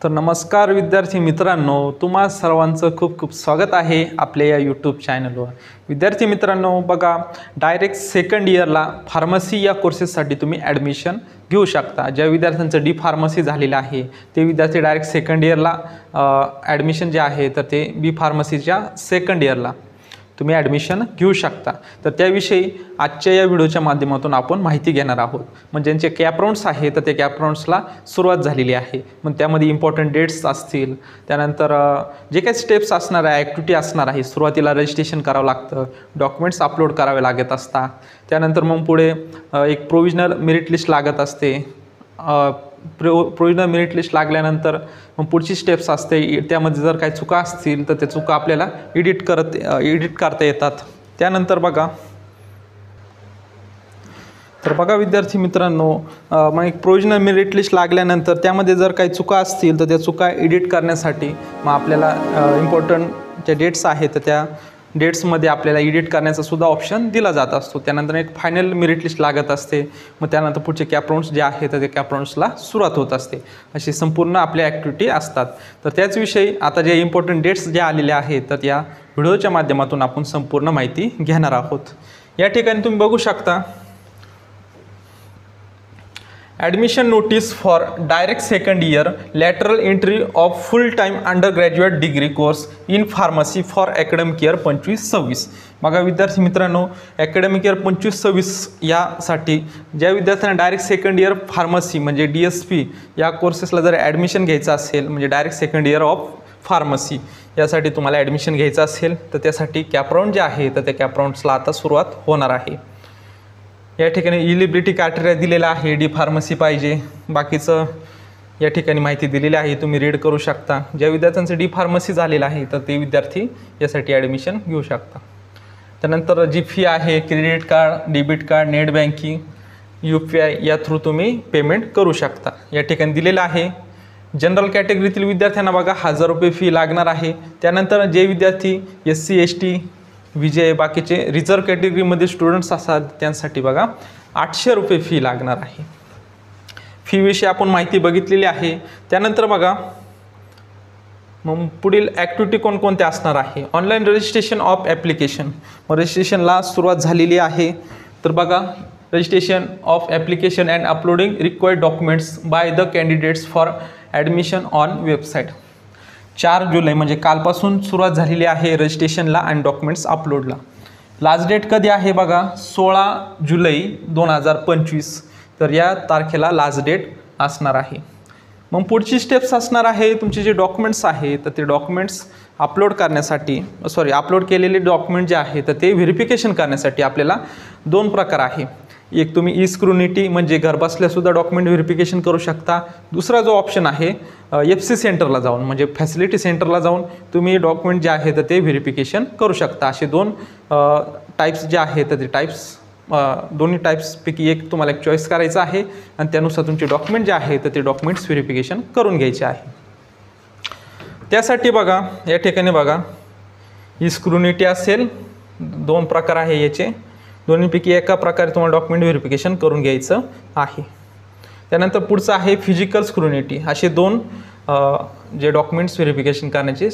तर नमस्कार विद्यार्थी मित्रांनो, तुम्हा सर्वांचं खूप खूप स्वागत आहे आपल्या या यूट्यूब चॅनलवर। विद्यार्थी मित्रांनो, बघा डायरेक्ट सेकंड इयरला फार्मसी या कोर्सेससाठी तुम्ही ॲडमिशन घेऊ शकता। ज्या विद्यार्थ्यांचं डी फार्मसी झालेलं आहे ते विद्यार्थी डायरेक्ट सेकंड इयरला ॲडमिशन जे आहे तर ते बी फार्मसीच्या सेकंड इयरला तुम्ही ॲडमिशन घेऊ शकता। तर त्याविषयी आजच्या या व्हिडिओच्या माध्यमातून आपण माहिती घेणार आहोत। म्हणजे ज्यांचे कॅप राउंड्स आहे तर ते कॅप राउंड्सला सुरुवात झालेली आहे। मग त्यामध्ये इम्पॉर्टंट डेट्स असतील, त्यानंतर जे काही स्टेप्स असणार आहे, ॲक्टिव्हिटी असणार आहे, सुरुवातीला रजिस्ट्रेशन करावं लागतं, डॉक्युमेंट्स अपलोड करावे लागत असतात, त्यानंतर मग पुढे एक प्रोविजनल मेरिट लिस्ट लागत असते। प्रोविजनल मेरिट लिस्ट लागल्यानंतर मग पुढची स्टेप्स असते, त्यामध्ये जर काही चुका असतील तर त्या चुका आपल्याला एडिट करता येतात। त्यानंतर बघा विद्यार्थी मित्रांनो, मग एक प्रोविजनल मेरिट लिस्ट लागल्यानंतर त्यामध्ये जर काही चुका असतील तर त्या चुका एडिट करण्यासाठी मग आपल्याला इम्पॉर्टंट ज्या डेट्स आहेत तर त्या डेट्समध्ये आपल्याला एडिट करण्याचा सुद्धा ऑप्शन दिला जात असतो। त्यानंतर एक फायनल मेरिट लिस्ट लागत असते, मग त्यानंतर पुढचे कॅप राउंड्स जे आहेत तर ते कॅप राउंड्सला सुरुवात होत असते। अशी संपूर्ण आपल्या ॲक्टिव्हिटी असतात। तर त्याचविषयी आता जे इम्पॉर्टंट डेट्स जे आलेले आहेत तर या व्हिडिओच्या माध्यमातून आपण संपूर्ण माहिती घेणार आहोत। या ठिकाणी तुम्ही बघू शकता, admission notice for direct second year lateral entry of full time under graduate degree course in pharmacy for academic year 25-26। बघा विद्यार्थी मित्रांनो, ॲकॅडमिक इयर 25-26 यासाठी ज्या विद्यार्थ्यांना डायरेक्ट सेकंड इयर फार्मसी म्हणजे DSP या कोर्सेसला जर ॲडमिशन घ्यायचं असेल, म्हणजे direct second year of pharmacy यासाठी तुम्हाला ॲडमिशन घ्यायचं असेल तर त्यासाठी कॅप राउंड जे आहे तर त्या कॅप राउंड्सला आता सुरुवात होणार आहे। या ठिकाणी इलिजिबिलिटी क्रायटेरिया दिलेला आहे, डी फार्मसी पाहिजे, बाकीचं या ठिकाणी माहिती दिलेली आहे, तुम्ही रीड करू शकता। ज्या विद्यार्थ्यांचं डी फार्मसी झालेलं आहे तर ते विद्यार्थी यासाठी ॲडमिशन घेऊ शकता। त्यानंतर जी फी आहे, credit card, debit card, net banking, UPI या थ्रू तुम्ही पेमेंट करू शकता। या ठिकाणी दिलेलं आहे। जनरल कॅटेगरीतील विद्यार्थ्यांना बघा 1000 रुपये फी लागणार आहे। त्यानंतर जे विद्यार्थी SC ST विजय बाकीचे रिझर्व कॅटेगरीमध्ये स्टुडंट्स असतात त्यांसाठी बघा 800 रुपये फी लागणार आहे। फीविषयी आपण माहिती बघितलेली आहे। त्यानंतर बघा मग पुढील ॲक्टिव्हिटी कोणकोणत्या असणार आहे। ऑनलाईन रजिस्ट्रेशन ऑफ ॲप्लिकेशन, रजिस्ट्रेशनला सुरुवात झालेली आहे। तर बघा registration of application and uploading required documents by the candidates for admission on website. 4 जुलै म्हणजे कालपासून सुरुवात झालेली आहे रजिस्ट्रेशनला आणि डॉक्युमेंट्स अपलोडला। लास्ट डेट कधी आहे बघा 16 जुलै 2025। तर या तारखेला लास्ट डेट असणार आहे। मग पुढची स्टेप्स असणार आहे, तुमचे जे डॉक्युमेंट्स आहे तर ते डॉक्युमेंट्स अपलोड करण्यासाठी अपलोड केलेले डॉक्युमेंट जे आहे तर ते व्हेरिफिकेशन करण्यासाठी आपल्याला 2 प्रकार आहे। एक तुम्ही ई-स्क्रुनिटी म्हणजे घरबसल्यासुद्धा डॉक्युमेंट व्हेरिफिकेशन करू शकता। दुसरा जो ऑप्शन आहे FC सेंटरला जाऊन म्हणजे फॅसिलिटी सेंटरला जाऊन तुम्ही डॉक्युमेंट जे आहे तर ते व्हेरिफिकेशन करू शकता। असे 2 टाईप्स जे आहेत तर ते दोन्ही टाईप्सपैकी एक तुम्हाला एक चॉईस करायचं आहे आणि त्यानुसार तुमचे डॉक्युमेंट जे आहे तर ते डॉक्युमेंट्स व्हेरिफिकेशन करून घ्यायचे आहे। त्यासाठी बघा या ठिकाणी बघा ई-स्क्रुनिटी असेल, 2 प्रकार आहे याचे, दोन्हीपैकी एका प्रकारे तुम्हाला डॉक्युमेंट व्हेरिफिकेशन करून घ्यायचं आहे। त्यानंतर पुढचं आहे फिजिकल स्क्रुनिटी। असे 2 जे डॉक्युमेंट्स व्हेरिफिकेशन करण्याचे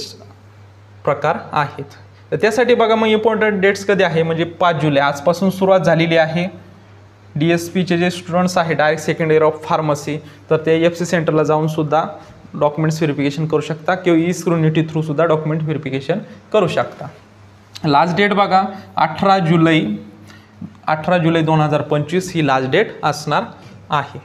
प्रकार आहेत। तर त्यासाठी बघा मग इम्पॉर्टंट डेट्स कधी आहे म्हणजे 5 जुलै आजपासून सुरुवात झालेली आहे। DSPचे जे स्टुडंट्स आहे direct second year of pharmacy तर ते FC सेंटरला जाऊन सुद्धा डॉक्युमेंट्स व्हेरिफिकेशन करू शकता किंवा ई-स्क्रुनिटी थ्रू सुद्धा डॉक्युमेंट व्हेरिफिकेशन करू शकता। लास्ट डेट बघा 18 जुलै 2025 ही लास्ट डेट असणार आहे।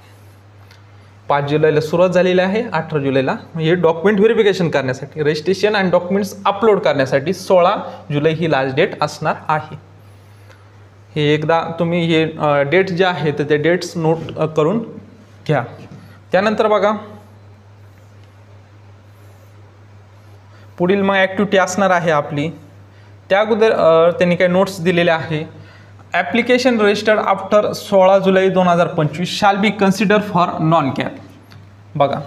5 जुलैला सुरुवात झालेली आहे, 18 जुलैला हे डॉक्युमेंट व्हेरिफिकेशन करण्यासाठी रजिस्ट्रेशन आणि डॉक्युमेंट्स अपलोड करण्यासाठी 16 जुलै ही लास्ट डेट असणार आहे। हे एकदा तुम्ही हे डेट जे आहे तर ते डेट्स नोट करून घ्या। त्यानंतर बघा पुढील मग ॲक्टिव्हिटी असणार आहे आपली। त्या अगोदर त्यांनी काही नोट्स दिलेले आहे। Application registered after 16 July 2025 shall be consider for non cap. बघा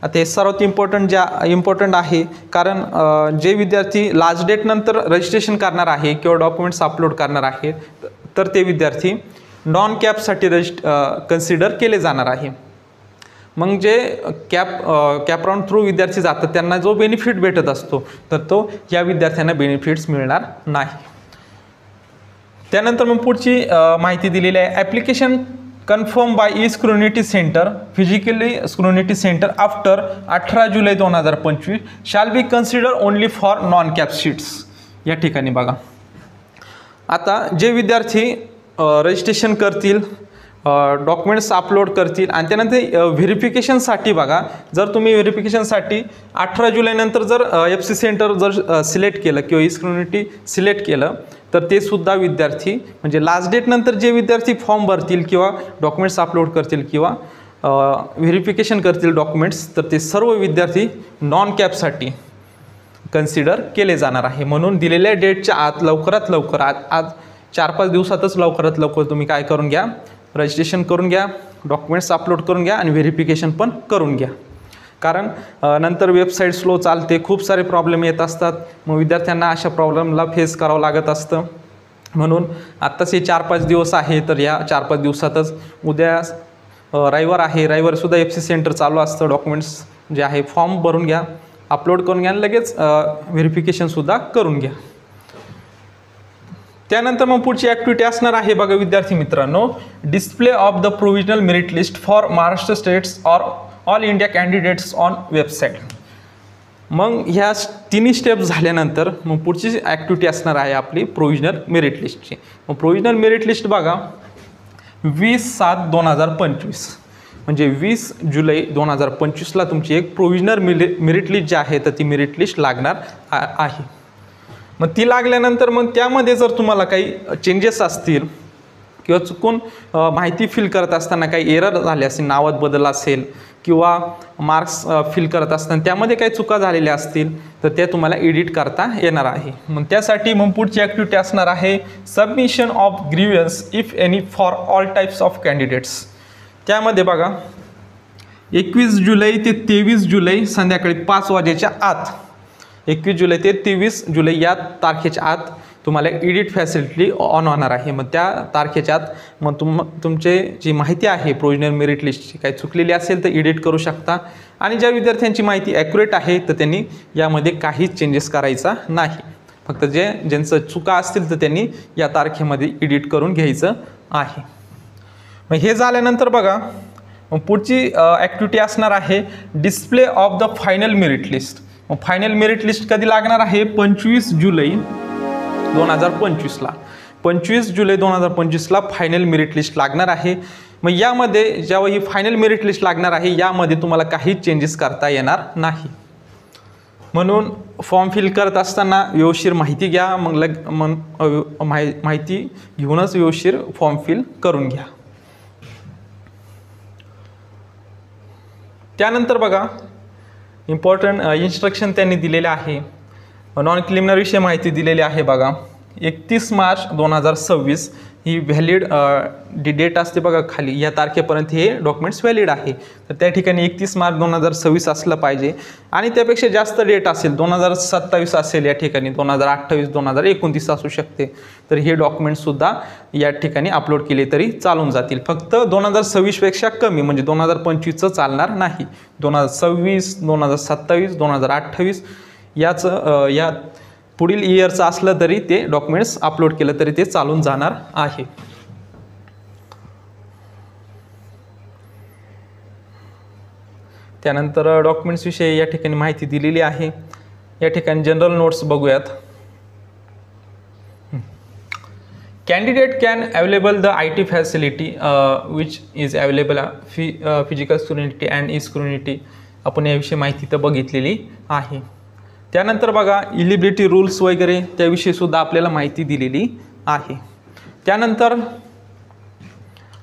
आता हे सर्वात इम्पॉर्टंट आहे, कारण जे विद्यार्थी लास्ट डेट नंतर रजिस्ट्रेशन करणार आहे किंवा डॉक्युमेंट्स अपलोड करणार आहे तर ते विद्यार्थी नॉन कॅपसाठी कन्सिडर केले जाणार आहे। मग जे कॅपराऊंड थ्रू विद्यार्थी जातात त्यांना जो बेनिफिट भेटत असतो तर तो या विद्यार्थ्यांना बेनिफिट्स मिळणार नाही. त्यानंतर मग पुढची माहिती दिलेली आहे. Application confirm by e scrutiny centre physically scrutiny centre after 18 जुलै 2025 shall be consider only for non CAP seats. या ठिकाणी बघा, आता जे विद्यार्थी रजिस्ट्रेशन करतील, डॉक्युमेंट्स अपलोड करतील आणि त्यानंतर व्हेरिफिकेशनसाठी बघा, जर तुम्ही व्हेरिफिकेशनसाठी 18 जुलैनंतर जर FC सेंटर जर सिलेक्ट केलं किंवा ई स्क्रुनिटी सिलेक्ट केलं तर ते सुद्धा विद्यार्थी म्हणजे लास्ट डेटनंतर जे विद्यार्थी फॉर्म भरतील किंवा डॉक्युमेंट्स अपलोड करतील किंवा व्हेरिफिकेशन करतील डॉक्युमेंट्स तर ते सर्व विद्यार्थी नॉन कॅपसाठी कन्सिडर केले जाणार आहे. म्हणून दिलेल्या डेटच्या आत लवकरात लवकर आज 4-5 दिवसातच लवकरात लवकर तुम्ही काय करून घ्या, रजिस्ट्रेशन करून घ्या, डॉक्युमेंट्स अपलोड करून घ्या आणि व्हेरिफिकेशन पण करून घ्या. कारण नंतर वेबसाईट स्लो चालते, खूप सारे प्रॉब्लेम येत असतात, मग विद्यार्थ्यांना अशा प्रॉब्लेमला फेस करावं लागत असतं. म्हणून आत्ताच हे 4-5 दिवस आहे तर या 4-5 दिवसातच, उद्या रविवार आहे, रविवारसुद्धा FC सेंटर चालू असतं, डॉक्युमेंट्स जे आहे फॉर्म भरून घ्या, अपलोड करून घ्या आणि लगेच व्हेरिफिकेशनसुद्धा करून घ्या. त्यानंतर मग पुढची ॲक्टिव्हिटी असणार आहे बघा विद्यार्थी मित्रांनो, display of the provisional merit list for Maharashtra states or all India candidates on website. मग ह्या तिन्ही स्टेप झाल्यानंतर मग पुढची ॲक्टिव्हिटी असणार आहे आपली प्रोव्हिजनल मेरिट लिस्टची. मग प्रोव्हिजनल मेरिट लिस्ट बघा 20/7/2025 म्हणजे 20 जुलै 2025ला तुमची एक प्रोव्हिजनल मेरिट लिस्ट जी आहे तर ती मेरिट लिस्ट लागणार आहे. मग ती लागल्यानंतर मग त्यामध्ये जर तुम्हाला काही चेंजेस असतील किंवा चुकून माहिती फिल करत असताना काही एरर झाले असेल, नावात बदल असेल किंवा मार्क्स फिल करत असताना त्यामध्ये काही चुका झालेल्या असतील तर त्या तुम्हाला एडिट करता येणार आहे. मग त्यासाठी मग पुढची ॲक्टिव्हिटी असणार आहे submission of grievance if any for all types of candidates. त्यामध्ये बघा 21 जुलै ते 23 जुलै संध्याकाळी 5 वाजेच्या आत, 21 जुलै ते 23 जुलै या तारखेच्या आत तुम्हाला एडिट फॅसिलिटी ऑन होणार आहे. मग त्या तारखेच्या आत मग तुमचे जी माहिती आहे प्रोव्हिजनल मेरिट लिस्टची काही चुकलेली असेल तर एडिट करू शकता आणि ज्या विद्यार्थ्यांची माहिती ॲक्युरेट आहे तर त्यांनी यामध्ये काहीच चेंजेस करायचा नाही. फक्त ज्यांचं चुका असतील तर त्यांनी या तारखेमध्ये एडिट करून घ्यायचं आहे. मग हे झाल्यानंतर बघा मग पुढची ॲक्टिव्हिटी असणार आहे display of the final merit list. मग फायनल मेरिट लिस्ट कधी लागणार आहे 25 जुलै 2025ला. 25 जुलै 2025ला फायनल मेरिट लिस्ट लागणार आहे. मग यामध्ये जेव्हा ही फायनल मेरिट लिस्ट लागणार आहे यामध्ये तुम्हाला काही चेंजेस करता येणार नाही. म्हणून फॉर्म फिल करत असताना व्यवस्थित माहिती घ्या, मग माहिती घेऊनच व्यवस्थित फॉर्म फिल करून घ्या. त्यानंतर बघा इम्पॉर्टंट इन्स्ट्रक्शन त्यांनी दिलेले आहे. नॉन क्रिमिनलविषयी माहिती दिलेली आहे बघा. 31 मार्च 2026 ही व्हॅलिड डेट असते बघा खाली, या तारखेपर्यंत हे डॉक्युमेंट्स व्हॅलिड आहे. तर त्या ठिकाणी 31 मार्च 2026 असलं पाहिजे आणि त्यापेक्षा जास्त डेट असेल 2027 असेल, या ठिकाणी 2028 2029 असू शकते. तर हे डॉक्युमेंट्ससुद्धा या ठिकाणी अपलोड केले तरी चालून जातील. फक्त 2026पेक्षा कमी म्हणजे 2025चं चालणार नाही. 2026 2027 2028 या पुढील इयरचं असलं तरी ते डॉक्युमेंट्स अपलोड केलं तरी ते चालून जाणार आहे. त्यानंतर डॉक्युमेंट्स विषयी या ठिकाणी माहिती दिलेली आहे. या ठिकाणी जनरल नोट्स बघूयात. Candidate can available the IT facility which is available physical scrutiny and e scrutiny. आपण याविषयी माहिती तर बघितलेली आहे. त्यानंतर बघा इलिजिबिलिटी रूल्स वगैरे त्याविषयी सुद्धा आपल्याला माहिती दिलेली आहे. त्यानंतर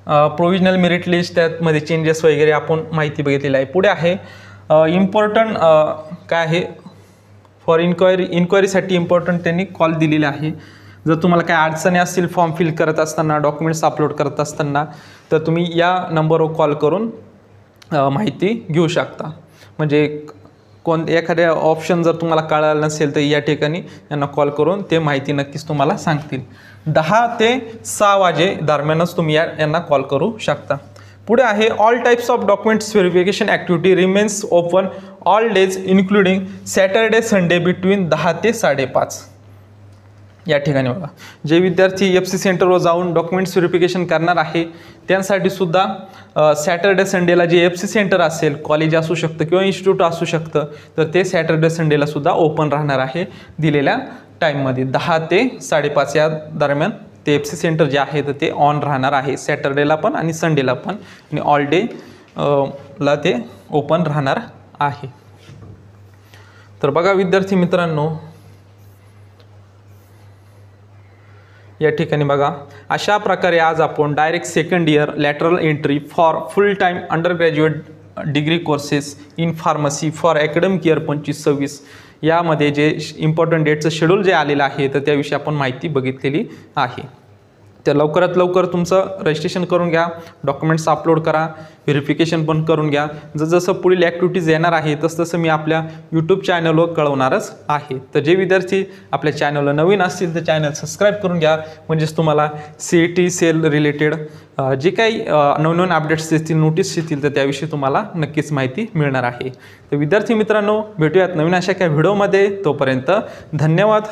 प्रोव्हिजनल मेरिट लिस्ट त्यामध्ये चेंजेस वगैरे आपण माहिती बघितलेली आहे. पुढे आहे इम्पॉर्टंट काय आहे फॉर इन्क्वायरीसाठी इम्पॉर्टंट त्यांनी कॉल दिलेले आहे. जर तुम्हाला काही अडचणी असतील फॉर्म फिल करत असताना, डॉक्युमेंट्स अपलोड करत असताना तर तुम्ही या नंबरवर कॉल करून माहिती घेऊ शकता. म्हणजे एखाद्या ऑप्शन जर तुम्हाला कळालं नसेल तर या ठिकाणी यांना कॉल करून ते माहिती नक्कीच तुम्हाला सांगतील. 10 ते 6 वाजे दरम्यानच तुम्ही यांना कॉल करू शकता. पुढे आहे all types of documents verification activity remains open all days including Saturday Sunday between 10 ते 5:30. या ठिकाणी बघा, जे विद्यार्थी FC सेंटरवर जाऊन डॉक्युमेंट्स व्हेरिफिकेशन करणार आहे त्यांसाठी सुद्धा सॅटर्डे संडेला जे FC सेंटर असेल, कॉलेज असू शकतं किंवा इन्स्टिट्यूट असू शकतं, तर ते सॅटर्डे संडेला सुद्धा ओपन राहणार आहे दिलेल्या टाईममध्ये 10 ते 5:30 या दरम्यान. ते FC सेंटर जे आहे तर ते ऑन राहणार आहे सॅटर्डेला पण आणि संडेला पण, आणि ऑल डे ला ते ओपन राहणार आहे. तर बघा विद्यार्थी मित्रांनो, या ठिकाणी बघा अशा प्रकारे आज आपण direct second year lateral entry for full time under graduate degree courses in pharmacy for academic year 25-26 यामध्ये जे इम्पॉर्टंट डेटचं शेड्यूल जे आलेलं आहे तर त्याविषयी आपण माहिती बघितलेली आहे. तर लवकरात लवकर तुमचं रजिस्ट्रेशन करून घ्या, डॉक्युमेंट्स अपलोड करा, व्हेरिफिकेशन पण करून घ्या. जसं पुढील ॲक्टिव्हिटीज येणार आहे तसं मी आपल्या यूट्यूब चॅनलवर कळवणारच आहे. तर जे विद्यार्थी आपल्या चॅनलला नवीन असतील तर चॅनल सबस्क्राईब करून घ्या, म्हणजेच तुम्हाला CET सेल रिलेटेड जे काही नवनवीन अपडेट्स येतील, नोटीस येतील तर त्याविषयी तुम्हाला नक्कीच माहिती मिळणार आहे. तर विद्यार्थी मित्रांनो, भेटूयात नवीन अशा काही व्हिडिओमध्ये. तोपर्यंत धन्यवाद.